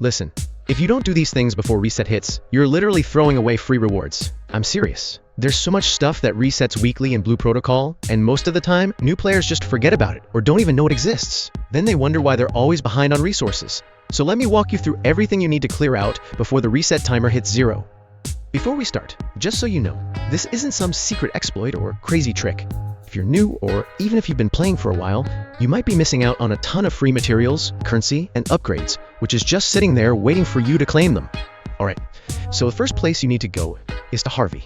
Listen, if you don't do these things before reset hits, you're literally throwing away free rewards. I'm serious. There's so much stuff that resets weekly in Blue Protocol, and most of the time, new players just forget about it or don't even know it exists. Then they wonder why they're always behind on resources. So let me walk you through everything you need to clear out before the reset timer hits 0. Before we start, just so you know, this isn't some secret exploit or crazy trick. If you're new, or even if you've been playing for a while, you might be missing out on a ton of free materials, currency, and upgrades, which is just sitting there waiting for you to claim them. Alright, so the first place you need to go is to Harvey.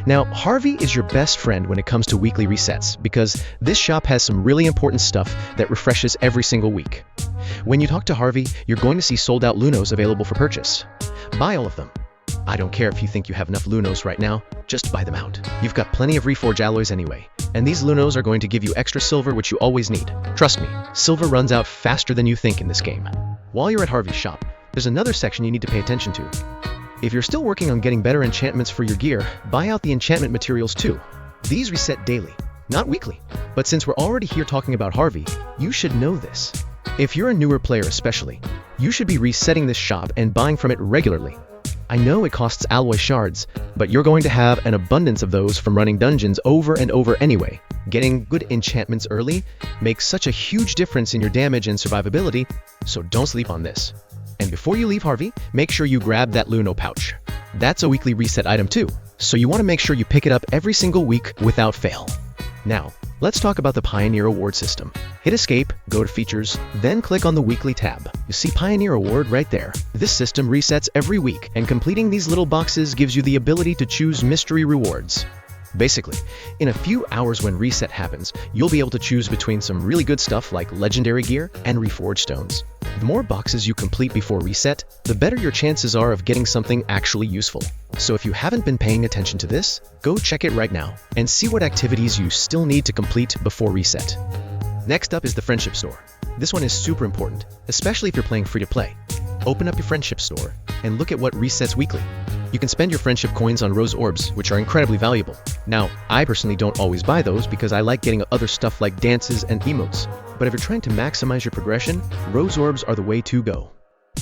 Now, Harvey is your best friend when it comes to weekly resets, because this shop has some really important stuff that refreshes every single week. When you talk to Harvey, you're going to see sold out Lunos available for purchase. Buy all of them. I don't care if you think you have enough Lunos right now, just buy them out. You've got plenty of Reforge alloys anyway, and these Lunos are going to give you extra silver, which you always need. Trust me, silver runs out faster than you think in this game. While you're at Harvey's shop, there's another section you need to pay attention to. If you're still working on getting better enchantments for your gear, buy out the enchantment materials too. These reset daily, not weekly. But since we're already here talking about Harvey, you should know this. If you're a newer player especially, you should be resetting this shop and buying from it regularly. I know it costs alloy shards, but you're going to have an abundance of those from running dungeons over and over anyway. Getting good enchantments early makes such a huge difference in your damage and survivability, so don't sleep on this. And before you leave Harvey, make sure you grab that Luno pouch. That's a weekly reset item too, so you want to make sure you pick it up every single week without fail. Now, let's talk about the Pioneer Award system. Hit Escape, go to Features, then click on the Weekly tab. You see Pioneer Award right there. This system resets every week, and completing these little boxes gives you the ability to choose mystery rewards. Basically, in a few hours when reset happens, you'll be able to choose between some really good stuff like legendary gear and reforged stones. The more boxes you complete before reset, the better your chances are of getting something actually useful. So if you haven't been paying attention to this, go check it right now and see what activities you still need to complete before reset. Next up is the Friendship Store. This one is super important, especially if you're playing free-to-play. Open up your Friendship Store and look at what resets weekly. You can spend your friendship coins on rose orbs, which are incredibly valuable. Now, I personally don't always buy those because I like getting other stuff like dances and emotes. But if you're trying to maximize your progression, rose orbs are the way to go.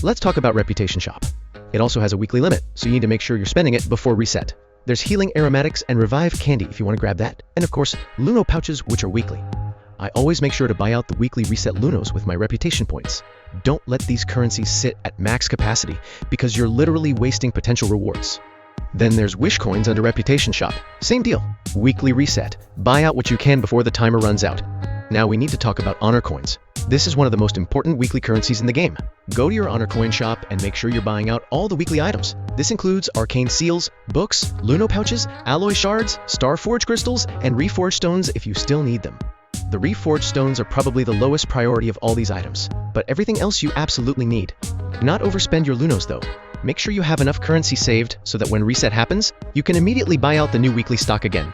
Let's talk about Reputation Shop. It also has a weekly limit, so you need to make sure you're spending it before reset. There's Healing Aromatics and Revive Candy if you want to grab that. And of course, Luno pouches, which are weekly. I always make sure to buy out the weekly reset Lunos with my reputation points. Don't let these currencies sit at max capacity because you're literally wasting potential rewards. Then there's Wish Coins under Reputation Shop. Same deal. Weekly reset. Buy out what you can before the timer runs out. Now we need to talk about Honor Coins. This is one of the most important weekly currencies in the game. Go to your Honor Coin shop and make sure you're buying out all the weekly items. This includes arcane seals, books, Luno pouches, alloy shards, Starforge crystals, and reforged stones if you still need them. The reforged stones are probably the lowest priority of all these items, but everything else you absolutely need. Do not overspend your Lunos though. Make sure you have enough currency saved so that when reset happens, you can immediately buy out the new weekly stock again.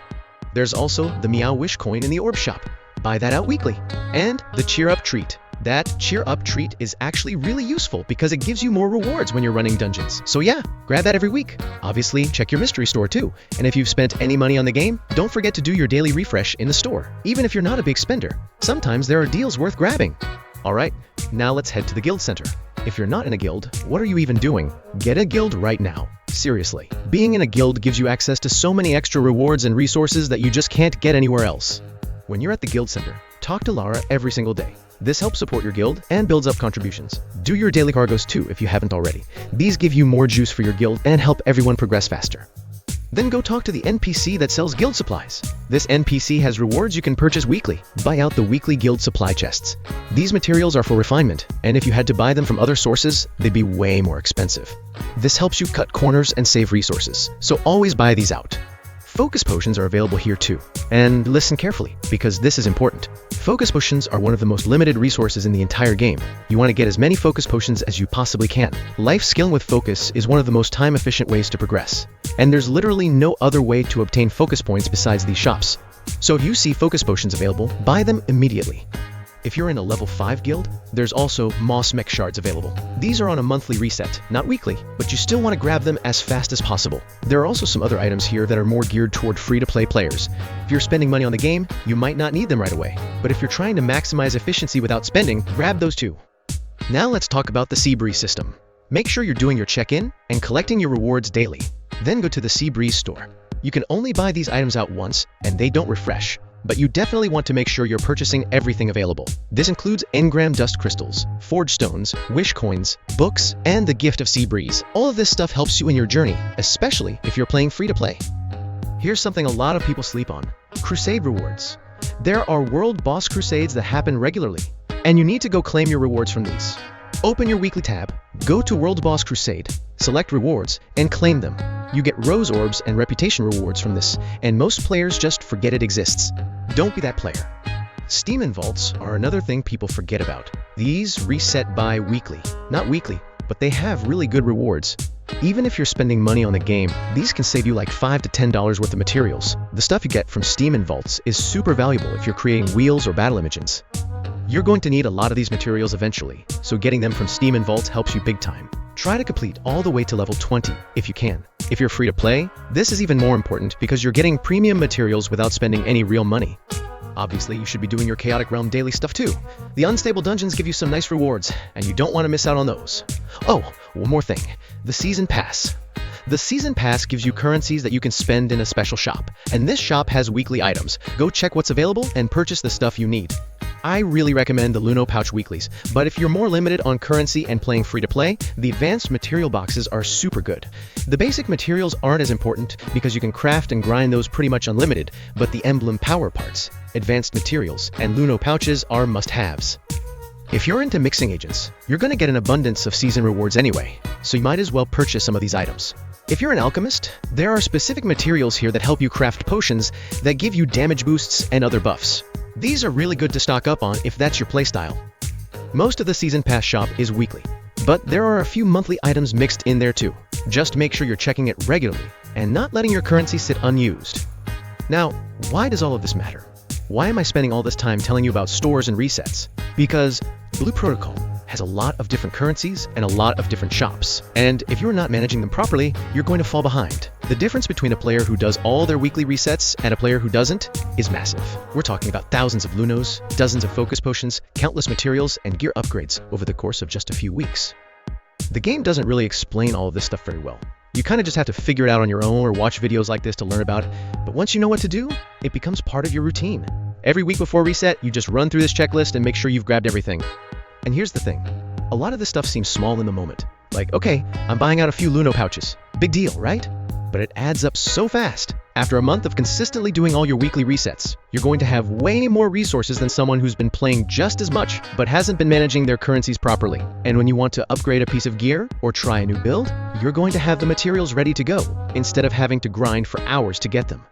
There's also the Meow Wish coin in the Orb shop. Buy that out weekly. And the Cheer Up treat. That Cheer Up treat is actually really useful because it gives you more rewards when you're running dungeons. So yeah, grab that every week. Obviously, check your mystery store too. And if you've spent any money on the game, don't forget to do your daily refresh in the store. Even if you're not a big spender, sometimes there are deals worth grabbing. Alright, now let's head to the guild center. If you're not in a guild, what are you even doing? Get a guild right now. Seriously, being in a guild gives you access to so many extra rewards and resources that you just can't get anywhere else. When you're at the guild center, talk to Lara every single day. This helps support your guild and builds up contributions. Do your daily cargoes too if you haven't already. These give you more juice for your guild and help everyone progress faster. Then go talk to the NPC that sells guild supplies. This NPC has rewards you can purchase weekly. Buy out the weekly guild supply chests. These materials are for refinement, and if you had to buy them from other sources, they'd be way more expensive. This helps you cut corners and save resources, so always buy these out. Focus potions are available here too. And listen carefully, because this is important. Focus potions are one of the most limited resources in the entire game. You want to get as many focus potions as you possibly can. Life scaling with focus is one of the most time-efficient ways to progress. And there's literally no other way to obtain focus points besides these shops. So if you see focus potions available, buy them immediately. If you're in a level 5 guild, there's also Moss Mech shards available. These are on a monthly reset, not weekly, but you still want to grab them as fast as possible. There are also some other items here that are more geared toward free-to-play players. If you're spending money on the game, you might not need them right away. But if you're trying to maximize efficiency without spending, grab those too. Now let's talk about the Sea Breeze system. Make sure you're doing your check-in and collecting your rewards daily. Then go to the Seabreeze store. You can only buy these items out once, and they don't refresh. But you definitely want to make sure you're purchasing everything available. This includes engram dust crystals, forge stones, wish coins, books, and the gift of Seabreeze. All of this stuff helps you in your journey, especially if you're playing free-to-play. Here's something a lot of people sleep on: Crusade Rewards. There are world boss crusades that happen regularly, and you need to go claim your rewards from these. Open your weekly tab, go to World Boss Crusade, select rewards, and claim them. You get rose orbs and reputation rewards from this, and most players just forget it exists. Don't be that player. Stim Vaults are another thing people forget about. These reset bi-weekly, not weekly, but they have really good rewards. Even if you're spending money on the game, these can save you like $5 to $10 worth of materials. The stuff you get from Stim Vaults is super valuable if you're creating wheels or battle images. You're going to need a lot of these materials eventually, so getting them from Stim Vaults helps you big time. Try to complete all the way to level 20 if you can. If you're free to play, this is even more important because you're getting premium materials without spending any real money. Obviously, you should be doing your Chaotic Realm daily stuff too. The unstable dungeons give you some nice rewards, and you don't want to miss out on those. Oh, one more thing. The Season Pass. The Season Pass gives you currencies that you can spend in a special shop, and this shop has weekly items. Go check what's available and purchase the stuff you need. I really recommend the Luno Pouch Weeklies, but if you're more limited on currency and playing free-to-play, the advanced material boxes are super good. The basic materials aren't as important because you can craft and grind those pretty much unlimited, but the emblem power parts, advanced materials, and Luno pouches are must-haves. If you're into mixing agents, you're going to get an abundance of season rewards anyway, so you might as well purchase some of these items. If you're an alchemist, there are specific materials here that help you craft potions that give you damage boosts and other buffs. These are really good to stock up on if that's your playstyle. Most of the Season Pass shop is weekly, but there are a few monthly items mixed in there too. Just make sure you're checking it regularly and not letting your currency sit unused. Now, why does all of this matter? Why am I spending all this time telling you about stores and resets? Because Blue Protocol has a lot of different currencies and a lot of different shops. And if you're not managing them properly, you're going to fall behind. The difference between a player who does all their weekly resets and a player who doesn't is massive. We're talking about thousands of Lunos, dozens of focus potions, countless materials, and gear upgrades over the course of just a few weeks. The game doesn't really explain all of this stuff very well. You kind of just have to figure it out on your own or watch videos like this to learn about it. But once you know what to do, it becomes part of your routine. Every week before reset, you just run through this checklist and make sure you've grabbed everything. And here's the thing. A lot of this stuff seems small in the moment. Like, okay, I'm buying out a few Luno pouches. Big deal, right? But it adds up so fast. After a month of consistently doing all your weekly resets, you're going to have way more resources than someone who's been playing just as much, but hasn't been managing their currencies properly. And when you want to upgrade a piece of gear or try a new build, you're going to have the materials ready to go, instead of having to grind for hours to get them.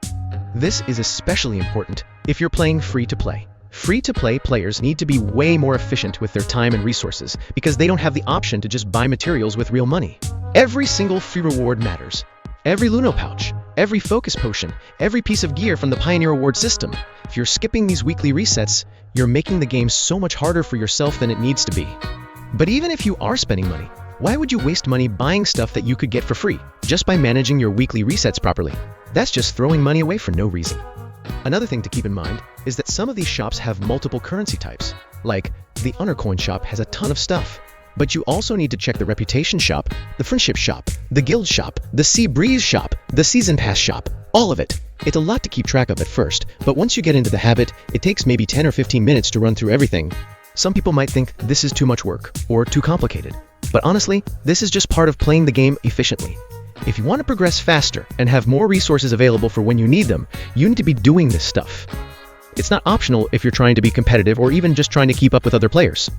This is especially important if you're playing free-to-play. Free-to-play players need to be way more efficient with their time and resources because they don't have the option to just buy materials with real money. Every single free reward matters. Every Luno pouch, every focus potion, every piece of gear from the Pioneer Award system. If you're skipping these weekly resets, you're making the game so much harder for yourself than it needs to be. But even if you are spending money, why would you waste money buying stuff that you could get for free just by managing your weekly resets properly? That's just throwing money away for no reason. Another thing to keep in mind is that some of these shops have multiple currency types. Like, the Honor Coin shop has a ton of stuff. But you also need to check the Reputation shop, the Friendship shop, the Guild shop, the Seabreeze shop, the Season Pass shop, all of it. It's a lot to keep track of at first, but once you get into the habit, it takes maybe 10 or 15 minutes to run through everything. Some people might think this is too much work or too complicated. But honestly, this is just part of playing the game efficiently. If you want to progress faster and have more resources available for when you need them, you need to be doing this stuff. It's not optional if you're trying to be competitive or even just trying to keep up with other players.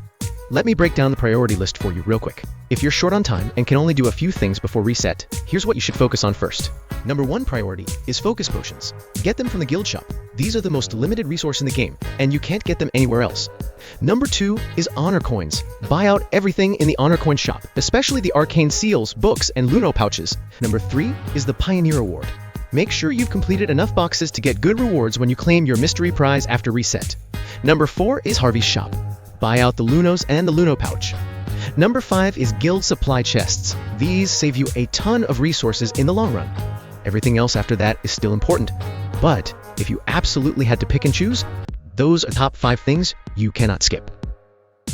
Let me break down the priority list for you real quick. If you're short on time and can only do a few things before reset, here's what you should focus on first. Number 1 priority is focus potions. Get them from the Guild shop. These are the most limited resource in the game, and you can't get them anywhere else. Number 2 is Honor Coins. Buy out everything in the Honor Coin shop, especially the Arcane Seals, books, and Luno pouches. Number 3 is the Pioneer Award. Make sure you've completed enough boxes to get good rewards when you claim your mystery prize after reset. Number 4 is Harvey Shop. Buy out the Lunos and the Luno pouch. Number 5 is Guild supply chests. These save you a ton of resources in the long run. Everything else after that is still important. But if you absolutely had to pick and choose, those are top 5 things you cannot skip.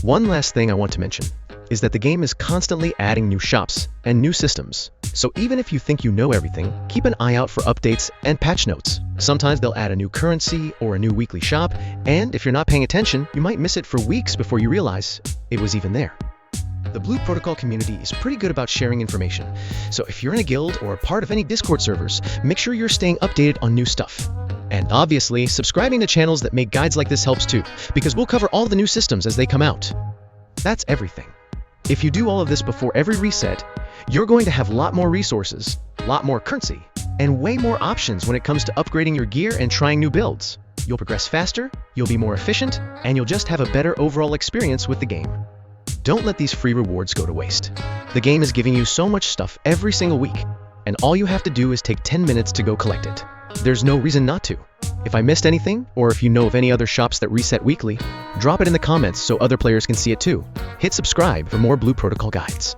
One last thing I want to mention. is that the game is constantly adding new shops and new systems. So even if you think you know everything, keep an eye out for updates and patch notes. Sometimes they'll add a new currency or a new weekly shop, and if you're not paying attention, you might miss it for weeks before you realize it was even there. The Blue Protocol community is pretty good about sharing information, so if you're in a guild or part of any Discord servers, make sure you're staying updated on new stuff. And obviously, subscribing to channels that make guides like this helps too, because we'll cover all the new systems as they come out. That's everything. If you do all of this before every reset, you're going to have a lot more resources, a lot more currency, and way more options when it comes to upgrading your gear and trying new builds. You'll progress faster, you'll be more efficient, and you'll just have a better overall experience with the game. Don't let these free rewards go to waste. The game is giving you so much stuff every single week, and all you have to do is take 10 minutes to go collect it. There's no reason not to. If I missed anything, or if you know of any other shops that reset weekly, drop it in the comments so other players can see it too. Hit subscribe for more Blue Protocol guides.